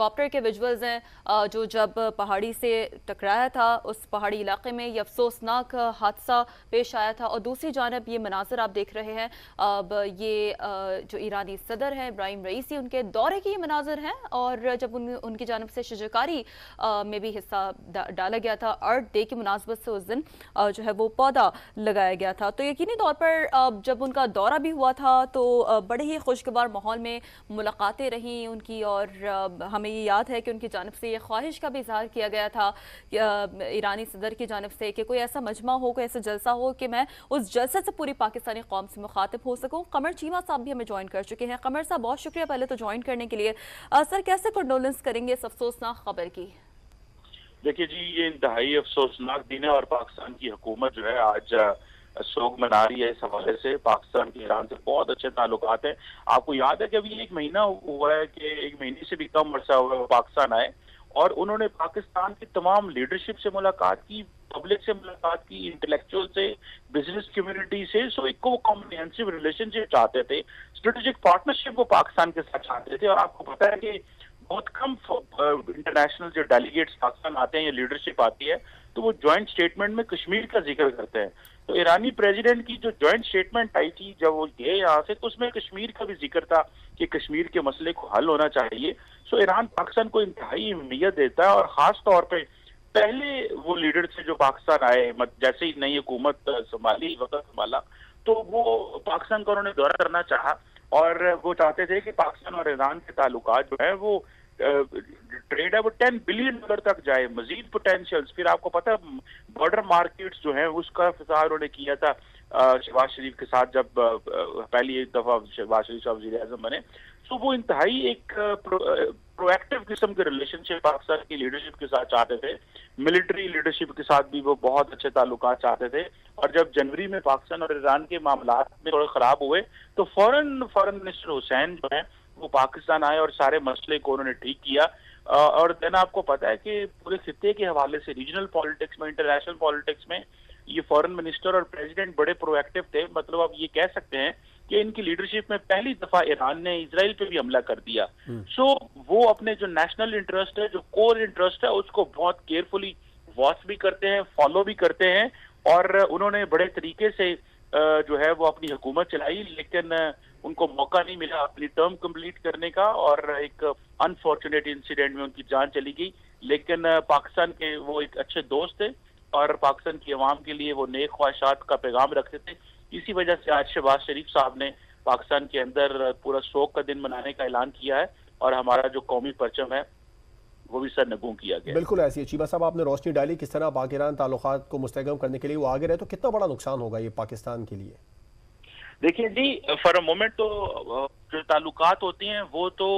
Copter کے ویجولز ہیں جو جب پہاڑی سے ٹکرایا تھا اس پہاڑی علاقے میں، یہ افسوسناک حادثہ پیش آیا تھا، اور دوسری جانب یہ مناظر آپ دیکھ رہے ہیں، اب یہ جو ایرانی صدر ہیں ابراہیم رئیسی، ان کے دورے کے یہ مناظر ہیں، اور جب ان کی جانب سے شجرکاری میں بھی حصہ ڈالا گیا تھا، ارتھ ڈے کی مناسبت سے اس دن جو ہے وہ پودا لگایا گیا تھا، تو یقینی طور پر جب ان کا دورہ بھی ہوا تھا تو بڑے ہی خوشگوار ماحول میں ملاقاتیں رہیں ان کی، اور ہمیں یہ یاد ہے کہ ان کی جانب سے یہ خواہش کا بھی اظہار کیا گیا تھا ایرانی صدر کی جانب سے کہ کوئی ایسا مجمع ہو، کوئی ایسا جلسہ ہو کہ میں اس جلسے سے پوری پاکستانی قوم سے مخاطب ہو سکوں۔ قمر چیمہ صاحب بھی ہمیں جوائن کر چکے ہیں۔ قمر صاحب بہت شکریہ پہلے تو جوائن کرنے کے لیے۔ سر کیسے کنڈولنس کریں گے اس افسوسناک خبر کی؟ دیکھیے جی، یہ انتہائی افسوسناک دن ہے اور پاکستان کی حکومت جو ہے آج سوگ منا رہی ہے اس حوالے سے۔ پاکستان کے ایران سے بہت اچھے تعلقات ہیں۔ آپ کو یاد ہے کہ ابھی ایک مہینہ ہوا ہے کہ ایک مہینے سے بھی کم عرصہ ہوا ہے وہ پاکستان آئے اور انہوں نے پاکستان کی تمام لیڈرشپ سے ملاقات کی، پبلک سے ملاقات کی، انٹلیکچوئل سے، بزنس کمیونٹی سے۔ سو ایک کو وہ کمپریہنسو ریلیشن شپ چاہتے تھے، اسٹریٹجک پارٹنرشپ وہ پاکستان کے ساتھ چاہتے تھے، اور آپ کو پتا ہے کہ بہت کم انٹرنیشنل جو ڈیلیگیٹس پاکستان آتے ہیں یا لیڈرشپ آتی ہے تو وہ جوائنٹ سٹیٹمنٹ میں کشمیر کا ذکر کرتے ہیں۔ تو ایرانی پریزیڈنٹ کی جو جوائنٹ سٹیٹمنٹ آئی تھی جب وہ گئے یہاں سے، تو اس میں کشمیر کا بھی ذکر تھا کہ کشمیر کے مسئلے کو حل ہونا چاہیے۔ سو ایران پاکستان کو انتہائی اہمیت دیتا ہے، اور خاص طور پہ پہلے وہ لیڈر تھے جو پاکستان آئے، جیسے ہی نئی حکومت سنبھالی، وقت سنبھالا، تو وہ پاکستان کا انہوں نے دورہ کرنا چاہا، اور وہ چاہتے تھے کہ پاکستان اور ایران کے تعلقات جو ہیں وہ ٹریڈ ہے وہ $10 بلین تک جائے، مزید پوٹینشیلز۔ پھر آپ کو پتا بارڈر مارکیٹس جو ہیں اس کا افتتاح انہوں نے کیا تھا شہباز شریف کے ساتھ جب پہلی ایک دفعہ شہباز شریف صاحب وزیر اعظم بنے۔ تو وہ انتہائی ایک پرو ایکٹیو قسم کے ریلیشن شپ پاکستان کی لیڈرشپ کے ساتھ چاہتے تھے، ملٹری لیڈرشپ کے ساتھ بھی وہ بہت اچھے تعلقات چاہتے تھے، اور جب جنوری میں پاکستان اور ایران کے معاملات میں تھوڑے خراب ہوئے تو فورن منسٹر حسین جو ہیں وہ پاکستان آئے اور سارے مسئلے کو انہوں نے ٹھیک کیا۔ اور دین آپ کو پتا ہے کہ پورے خطے کے حوالے سے ریجنل پالیٹکس میں، انٹرنیشنل پالیٹکس میں یہ فورن منسٹر اور پریزیڈنٹ بڑے پرو ایکٹیو تھے۔ مطلب آپ یہ کہہ سکتے ہیں کہ ان کی لیڈرشپ میں پہلی دفعہ ایران نے اسرائیل پہ بھی حملہ کر دیا۔ سو وہ اپنے جو نیشنل انٹرسٹ ہے، جو کور انٹرسٹ ہے، اس کو بہت کیئرفلی واچ بھی کرتے ہیں، فالو بھی کرتے ہیں، اور انہوں نے بڑے طریقے سے جو ہے وہ اپنی حکومت چلائی، لیکن ان کو موقع نہیں ملا اپنی ٹرم کمپلیٹ کرنے کا، اور ایک انفارچونیٹ انسیڈنٹ میں ان کی جان چلی گئی۔ لیکن پاکستان کے وہ ایک اچھے دوست تھے اور پاکستان کی عوام کے لیے وہ نیک خواہشات کا پیغام رکھتے تھے۔ اسی وجہ سے آج شہباز شریف صاحب نے پاکستان کے اندر پورا سوگ کا دن منانے کا اعلان کیا ہے، اور ہمارا جو قومی پرچم ہے وہ بھی سر نگوں کیا گیا۔ بالکل ایسی ہے چیمہ صاحب، آپ نے روشنی ڈالی کس طرح پاک ایران تعلقات کو مستحکم کرنے کے لیے وہ آگے رہے، تو کتنا بڑا نقصان ہوگا یہ پاکستان کے لیے؟ دیکھیں جی، فار اے مومنٹ تو جو تعلقات ہوتی ہیں وہ تو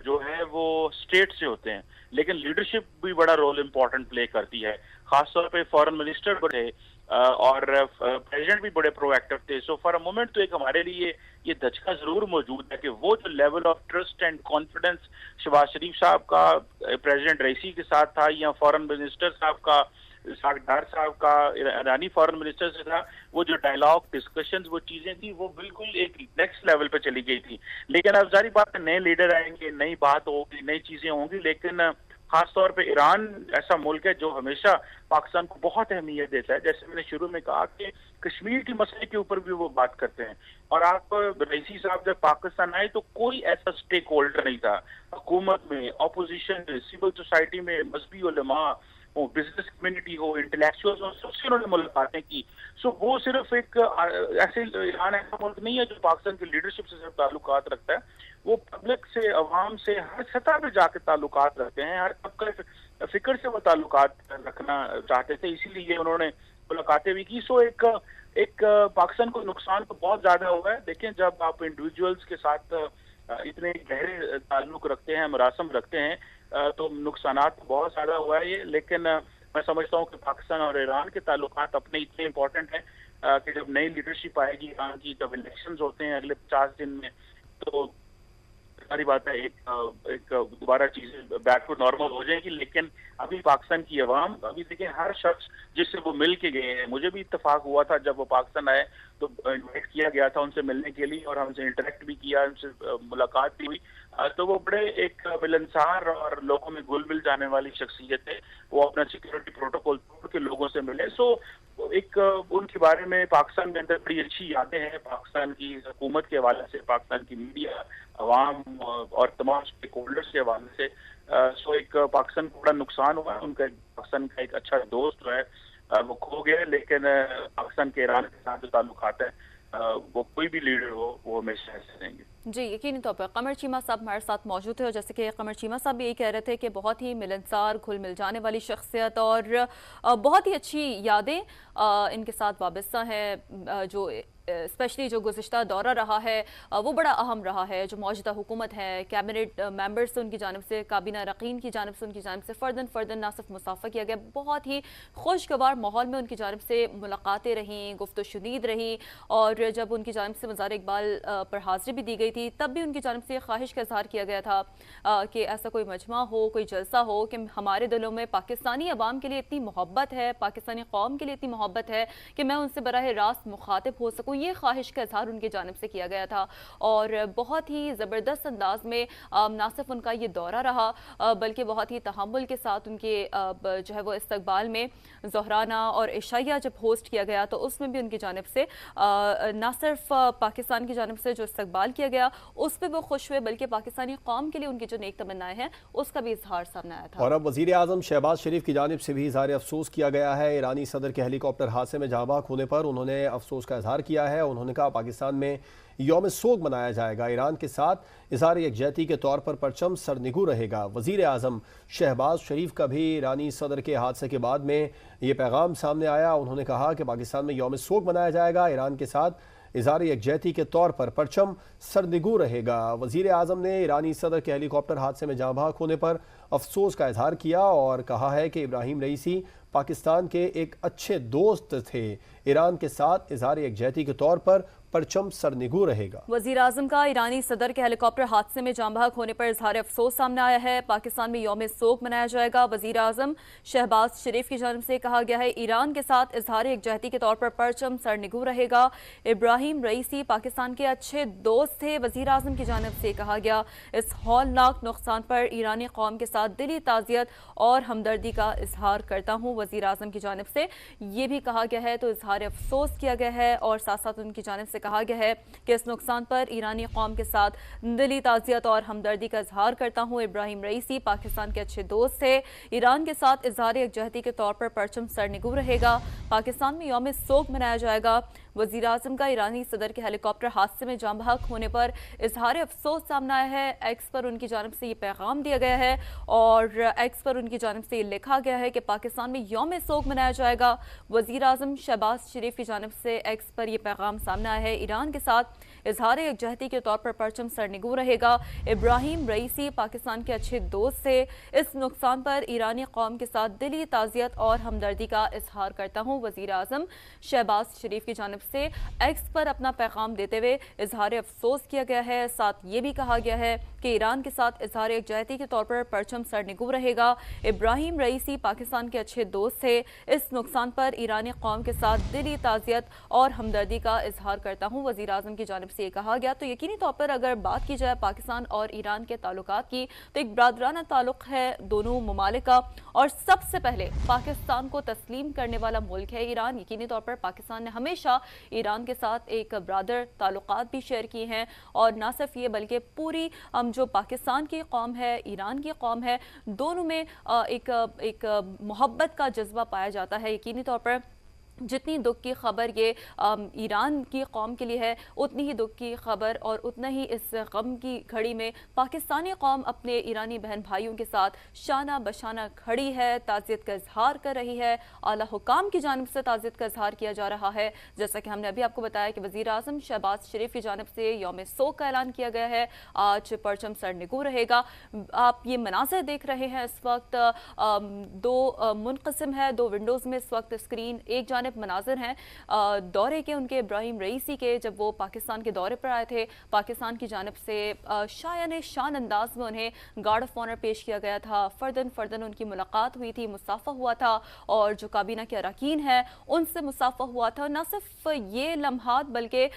جو ہے وہ اسٹیٹ سے ہوتے ہیں، لیکن لیڈرشپ بھی بڑا رول امپورٹنٹ پلے کرتی ہے، خاص طور پہ فورن منسٹر بڑے اور پریزیڈنٹ بھی بڑے پرو ایکٹیو تھے۔ سو فار اے مومنٹ تو ایک ہمارے لیے یہ دھچکا ضرور موجود ہے کہ وہ جو level of trust and confidence Shahbaz Sharif صاحب کا پریزیڈنٹ رئیسی کے ساتھ تھا، یا فورن منسٹر صاحب کا، اسحاق ڈار صاحب کا ایرانی فورن منسٹر سے تھا، وہ جو ڈائلاگ ڈسکشنز وہ چیزیں تھی وہ بالکل ایک نیکسٹ لیول پہ چلی گئی تھی۔ لیکن اب ظاہر بات ہے نئے لیڈر آئیں گے، نئی بات ہوگی، نئی چیزیں ہوں گی، لیکن خاص طور پہ ایران ایسا ملک ہے جو ہمیشہ پاکستان کو بہت اہمیت دیتا ہے۔ جیسے میں نے شروع میں کہا کہ کشمیر کے مسئلے کے اوپر بھی وہ بات کرتے ہیں، اور آپ رئیسی صاحب جب پاکستان آئے تو کوئی ایسا سٹیک ہولڈر نہیں تھا حکومت میں، اپوزیشن میں، سول سوسائٹی میں، مذہبی علماء ہو، بزنس کمیونٹی ہو، انٹلیکچوئلز ہو، سب سے انہوں نے ملاقاتیں کی۔ سو وہ صرف ایک ایسے ایران ایسا ملک نہیں ہے جو پاکستان کی لیڈرشپ سے صرف تعلقات رکھتا ہے، وہ پبلک سے، عوام سے، ہر سطح پہ جا کے تعلقات رکھتے ہیں، ہر طبقہ فکر سے وہ تعلقات رکھنا چاہتے تھے، اسی لیے انہوں نے ملاقاتیں بھی کی۔ سو ایک پاکستان کو نقصان تو بہت زیادہ ہوا ہے۔ دیکھیں جب آپ انڈیویجولز کے ساتھ اتنے گہرے تعلق رکھتے ہیں، مراسم رکھتے ہیں، تو نقصانات بہت زیادہ ہوا ہے یہ، لیکن میں سمجھتا ہوں کہ پاکستان اور ایران کے تعلقات اپنے اتنے امپورٹنٹ ہیں کہ جب نئی لیڈرشپ آئے گی ایران کی، جب الیکشنز ہوتے ہیں اگلے 50 دن میں، تو ساری بات ہے ایک دوبارہ چیزیں بیک ٹو نارمل ہو جائیں گی۔ لیکن ابھی پاکستان کی عوام، ابھی دیکھیں ہر شخص جس سے وہ مل کے گئے ہیں، مجھے بھی اتفاق ہوا تھا جب وہ پاکستان آئے تو انوائٹ کیا گیا تھا ان سے ملنے کے لیے، اور ہم سے انٹریکٹ بھی کیا، ان سے ملاقات بھی ہوئی۔ तो वो बड़े एक मिलनसार और लोगों में घुल मिल जाने वाली शख्सियत है। वो अपना सिक्योरिटी प्रोटोकॉल तोड़ के लोगों से मिले। सो एक उनके बारे में पाकिस्तान के अंदर बड़ी अच्छी यादें हैं, पाकिस्तान की हुकूमत के हवाले से, पाकिस्तान की मीडिया, अवाम और तमाम स्टेक होल्डर्स के हवाले से। सो एक पाकिस्तान को बड़ा नुकसान हुआ, उनका पाकिस्तान का एक अच्छा दोस्त जो है वो खो गया। लेकिन पाकिस्तान के ईरान के साथ जो ताल्लुकात है, वो कोई भी लीडर हो वो हमेशा ऐसे रहेंगे। जी, यकीनी तौर पर कमर चीमा साहब हमारे साथ मौजूद है, और जैसे कि कमर चीमा साहब यही कह रहे थे कि बहुत ही मिलनसार, घुल मिल जाने वाली शख्सियत और बहुत ही अच्छी यादें इनके साथ वाबस्ता हैं। जो स्पेशली जो गुज़िश्ता दौरा रहा है वो बड़ा अहम रहा है। जो मौजूदा हुकूमत है, कैबिनेट मेंबर्स से उनकी जानिब से, काबीना रकीन की जानिब से, उनकी जानिब से फ़र्दन ना सिर्फ मुसाफ़ा किया गया, बहुत ही खुशगवार माहौल में उनकी जानिब से मुलाकातें रहीं, गुफ्त शुनीद रही। और जब उनकी जानिब से मज़ार इकबाल पर हाज़िरी भी दी गई थी, तब भी उनकी जानिब से ख्वाहिश का इज़हार किया गया था कि ऐसा कोई मजमा हो, कोई जलसा हो कि हमारे दिलों में पाकिस्तानी अवाम के लिए इतनी मोहब्बत है, पाकिस्तानी कौम के लिए इतनी मोहब्बत है कि मैं उनसे बराह रास्त मुखातिब हो सकूँ। ये ख्वाहिश का इजहार उनकी जानिब से किया गया था। और बहुत ही ज़बरदस्त अंदाज में ना सिर्फ उनका ये दौरा रहा, बल्कि बहुत ही तहम्मुल के साथ उनके जो है वो इस्तकबाल में ज़हराना और इशाइया जब होस्ट किया गया, तो उसमें भी उनकी जानिब से ना सिर्फ पाकिस्तान की जानिब से जो इस्तकबाल किया गया उस पर वो खुश हुए, बल्कि पाकिस्तानी कौम के लिए उनकी जो नेक तमन्नाएं हैं उसका भी इजहार सामने आया था। और अब वज़ीर आज़म शहबाज शरीफ की जानिब से भी इज़हार अफसोस किया गया है। ईरानी सदर के हेलीकॉप्टर हादसे में जाँ बाग होने पर उन्होंने अफसोस का इजहार किया है। उन्होंने कहा पाकिस्तान में यौम सोग मनाया जाएगा, ईरान के साथ इज़हार यकजहती के तौर पर परचम सरनिगू रहेगा। वज़ीर आज़म शहबाज शरीफ का भी ईरानी सदर के हादसे के बाद में ये पैगाम सामने आया। उन्होंने कहा कि पाकिस्तान में यौम सोग मनाया जाएगा, ईरान के साथ इज़हार यकजहती के तौर पर परचम सरनिगू रहेगा। वज़ीर आज़म ने ईरानी सदर के हेलीकॉप्टर हादसे में जाँ बाग होने पर अफसोस का इजहार किया और कहा है कि इब्राहिम रईसी पाकिस्तान के एक अच्छे दोस्त थे, ईरान के साथ इज़हार यकजहती के तौर पर परचम सरनिगू रहेगा। वज़ीर आज़म का ईरानी सदर के हेलीकॉप्टर हादसे में जाँ बाग होने पर इजहार अफसोस सामने आया है। पाकिस्तान में यौम सोग मनाया जाएगा। वज़ीर आज़म शहबाज शरीफ की जानिब से कहा गया है ईरान के साथ इजहार यकजहती के तौर पर परचम सरनिगू रहेगा। इब्राहिम रईसी पाकिस्तान के अच्छे दोस्त थे। वज़ीर आज़म की जानिब से कहा गया इस हौलनाक नुकसान पर ईरानी कौम के साथ दिली ताज़ियत और हमदर्दी का इजहार करता हूँ। वज़ीर आज़म की जानिब से ये भी कहा गया है, तो इजहार अफसोस किया गया है और साथ साथ उनकी जानिब से कहा गया है कि इस नुकसान पर ईरानी कौम के साथ दिली ताज़ियत और हमदर्दी का इजहार करता हूँ। इब्राहिम रईसी पाकिस्तान के अच्छे दोस्त थे, ईरान के साथ इजहार यकजहती के तौर पर परचम सरनिगू रहेगा। पाकिस्तान में यौम सोग मनाया जाएगा। वज़ीर आज़म का ईरानी सदर के हेलीकॉप्टर हादसे में जाँ बाग होने पर इजहार अफसोस सामने आया है। एक्स पर उनकी जानिब से ये पैगाम दिया गया है और एक्स पर उनकी जानिब से ये लिखा गया है कि पाकिस्तान में यौम सोग मनाया जाएगा। वज़ीर आज़म शहबाज शरीफ की जानिब से एक्स पर यह पैगाम सामने आया है, ईरान के साथ इजहार यकजहती के तौर पर परचम सरनिगू रहेगा। इब्राहिम रईसी पाकिस्तान के अच्छे दोस्त थे। इस नुकसान पर ईरानी कौम के साथ दिली ताज़ियत और हमदर्दी का इजहार करता हूँ। वज़ीर आज़म शहबाज शरीफ की जानिब से एक्स पर अपना पैगाम देते हुए इजहार अफसोस किया गया है। साथ ये भी कहा गया है कि ईरान के साथ इजहार यकजहती के तौर पर परचम सरनिगू रहेगा। इब्राहिम रईसी पाकिस्तान के अच्छे दोस्त थे। इस नुकसान पर ईरानी कौम के साथ दिली ताज़ियत और हमदर्दी का इजहार करता हूँ। वज़ीर आज़म की जानिब से ये कहा गया। तो यकीनी तौर पर अगर बात की जाए पाकिस्तान और ईरान के ताल्लुकात की, तो एक बरादराना ताल्लुक है दोनों ममालिक का, और सबसे पहले पाकिस्तान को तस्लीम करने वाला मुल्क है ईरान। यकीनी तौर पर पाकिस्तान ने हमेशा ईरान के साथ एक बरादर ताल्लुकात भी शेयर किए हैं, और ना सिर्फ ये बल्कि पूरी जो पाकिस्तान की कौम है, ईरान की कौम है, दोनों में एक मोहब्बत का जज्बा पाया जाता है। यकीनी तौर पर जितनी दुख की खबर ये ईरान की कौम के लिए है, उतनी ही दुख की खबर और उतना ही इस गम की घड़ी में पाकिस्तानी कौम अपने ईरानी बहन भाइयों के साथ शाना बशाना खड़ी है, ताज़ियत का इजहार कर रही है। आला हुकाम की जानिब से ताज़ियत का इजहार किया जा रहा है। जैसा कि हमने अभी आपको बताया कि वज़ीर आज़म शहबाज शरीफ की जानिब से यौम सोग का ऐलान किया गया है। आज परचम सरनिगू रहेगा। आप ये मनाज़र देख रहे हैं इस वक्त, दो मुनक़सिम है, दो विंडोज़ में इस वक्त स्क्रीन। एक जानिब जानब मनाजिर हैं दौरे के उनके इब्राहिम रईसी के, जब वो पाकिस्तान के दौरे पर आए थे। पाकिस्तान की जानब से शायान शान अंदाज में उन्हें गार्ड ऑफ ऑनर पेश किया गया था। फ़र्दन उनकी मुलाकात हुई थी, मुसाफ़ा हुआ था और जो काबीना के अरकान हैं उनसे मुसाफ़ा हुआ था। न सिर्फ ये लम्हात बल्कि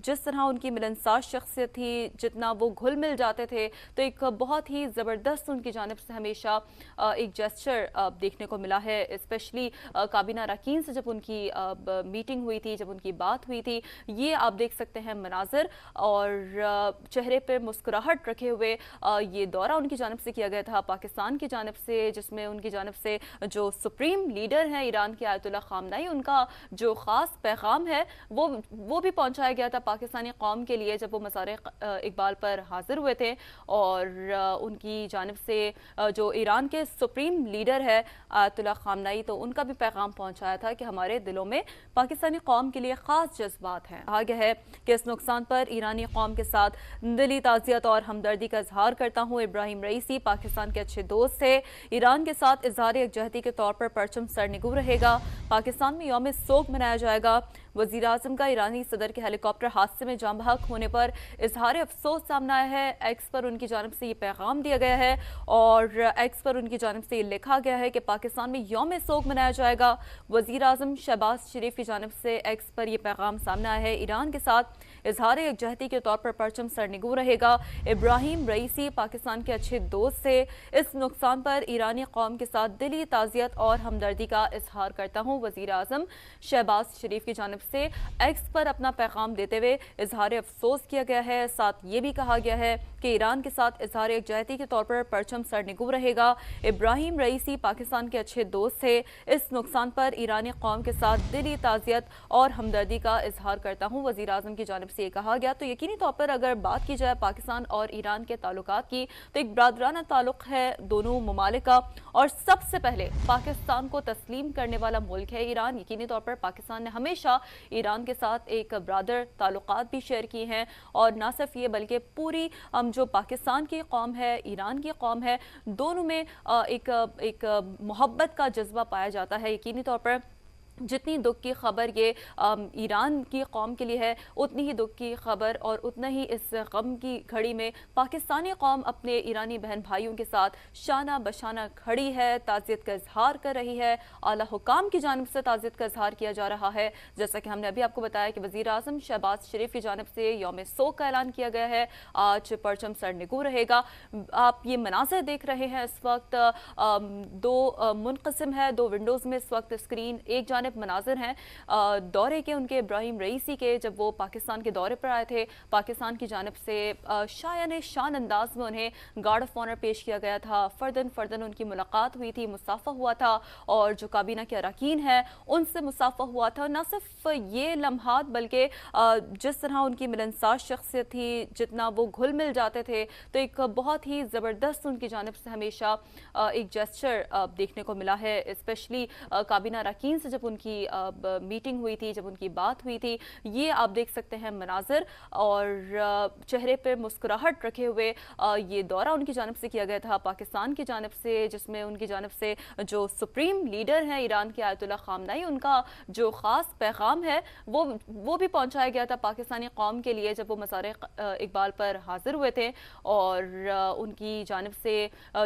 जिस तरह उनकी मिलनसार शख्सियत थी, जितना वो घुल मिल जाते थे, तो एक बहुत ही ज़बरदस्त उनकी जानब से हमेशा एक जेस्चर देखने को मिला है। स्पेशली काबीना अरकान से जब उनकी मीटिंग हुई थी, जब उनकी बात हुई थी, ये आप देख सकते हैं मनाजिर, और चेहरे पे मुस्कुराहट रखे हुए ये दौरा उनकी जानब से किया गया था पाकिस्तान की जानब से, जिसमें उनकी जानब से जो सुप्रीम लीडर हैं ईरान के आयतुल्लाह ख़ामनेई, उनका जो ख़ास पैगाम है वो भी पहुंचाया गया था पाकिस्तानी कौम के लिए जब वो मज़ार इकबाल पर हाजिर हुए थे। और उनकी जानब से जो ईरान के सुप्रीम लीडर है आयतुल्लाह ख़ामनेई, तो उनका भी पैगाम पहुंचाया था कि हमारे दिलों में पाकिस्तानी कौम के लिए ख़ास जज्बात हैं। कहा गया है कि इस नुकसान पर ईरानी कौम के साथ दिली ताज़ियत और हमदर्दी का इजहार करता हूँ। इब्राहिम रईसी पाकिस्तान के अच्छे दोस्त थे। ईरान के साथ इजहार यकजहती के तौर पर परचम सरनिगू रहेगा। पाकिस्तान में यौम सोग मनाया जाएगा। वज़ीर आज़म का ईरानी सदर के हेलीकॉप्टर हादसे में जाँ बहक होने पर इजहार अफसोस सामने आया है। एक्स पर उनकी जानब से ये पैगाम दिया गया है और एक्स पर उनकी जानब से ये लिखा गया है कि पाकिस्तान में यौम सोग मनाया जाएगा। वज़ीर आज़म शहबाज शरीफ की जानब से एक्स पर यह पैगाम सामने आया है। ईरान के साथ इजहार यकजहती के तौर पर परचम सरनिगू रहेगा। इब्राहिम रईसी पाकिस्तान के अच्छे दोस्त थे। इस नुकसान पर ईरानी कौम के साथ दिली ताज़ियत और हमदर्दी का इजहार करता हूँ। वज़ीर आज़म शहबाज शरीफ की जानब से एक्स पर अपना पैगाम देते हुए इजहार अफसोस किया गया है। साथ ये भी कहा गया है कि ईरान के साथ इजहार यकजहती के तौर पर परचम सरनिगू रहेगा। इब्राहिम रईसी पाकिस्तान के अच्छे दोस्त थे। इस नुकसान पर ईरानी कौम के साथ दिली ताज़ियत और हमदर्दी का इजहार करता हूँ, वज़ीर आज़म की जानब से ये कहा गया। तो यकीनी तौर पर अगर बात की जाए पाकिस्तान और ईरान के ताल्लुकात की, तो एक बरादराना ताल्लुक़ है दोनों ममालिक का, और सबसे पहले पाकिस्तान को तस्लीम करने वाला मुल्क है ईरान। यकीनी तौर पर पाकिस्तान ने हमेशा ईरान के साथ एक ब्रादर ताल्लुकात भी शेयर किए हैं, और ना सिर्फ ये बल्कि पूरी जो पाकिस्तान की कौम है, ईरान की कौम है, दोनों में एक मोहब्बत का जज्बा पाया जाता है। यकीनी तौर पर जितनी दुख की खबर ये ईरान की कौम के लिए है, उतनी ही दुख की खबर और उतना ही इस गम की घड़ी में पाकिस्तानी कौम अपने ईरानी बहन भाइयों के साथ शाना बशाना खड़ी है, ताज़ियत का इजहार कर रही है। आला हुकाम की जानब से ताज़ियत का इजहार किया जा रहा है। जैसा कि हमने अभी आपको बताया कि वज़ीर आज़म शहबाज शरीफ की जानब से यौम सोग का ऐलान किया गया है। आज परचम सरनिगू रहेगा। आप ये मनाज़र देख रहे हैं इस वक्त, दो मुनक़सिम है, दो विंडोज़ में इस वक्त स्क्रीन। एक जानब मनाजिर हैं दौरे के उनके इब्राहिम रईसी के, जब वो पाकिस्तान के दौरे पर आए थे। पाकिस्तान की जानब से शायान शान अंदाज में उन्हें गार्ड ऑफ ऑनर पेश किया गया था। फ़र्दन उनकी मुलाकात हुई थी, मुसाफ़ा हुआ था और जो काबीना के अरकान हैं उनसे मुसाफ़ा हुआ था। न सिर्फ ये लम्हात बल्कि जिस तरह उनकी मिलनसार शख्सियत थी, जितना वो घुल मिल जाते थे, तो एक बहुत ही ज़बरदस्त उनकी जानब से हमेशा एक जेस्चर देखने को मिला है। स्पेशली काबीना अरकान से जब उनकी मीटिंग हुई थी, जब उनकी बात हुई थी, ये आप देख सकते हैं मनाजिर, और चेहरे पे मुस्कुराहट रखे हुए ये दौरा उनकी जानब से किया गया था पाकिस्तान की जानब से, जिसमें उनकी जानब से जो सुप्रीम लीडर हैं ईरान के आयतुल्लाह ख़ामनेई, उनका जो ख़ास पैगाम है वो भी पहुंचाया गया था पाकिस्तानी कौम के लिए जब वो मज़ार इकबाल पर हाजिर हुए थे। और उनकी जानब से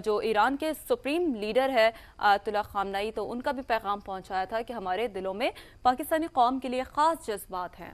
जो ईरान के सुप्रीम लीडर है आयतुल्लाह ख़ामनेई, तो उनका भी पैगाम पहुंचाया था कि हमारे दिलों में पाकिस्तानी कौम के लिए ख़ास जज्बात हैं।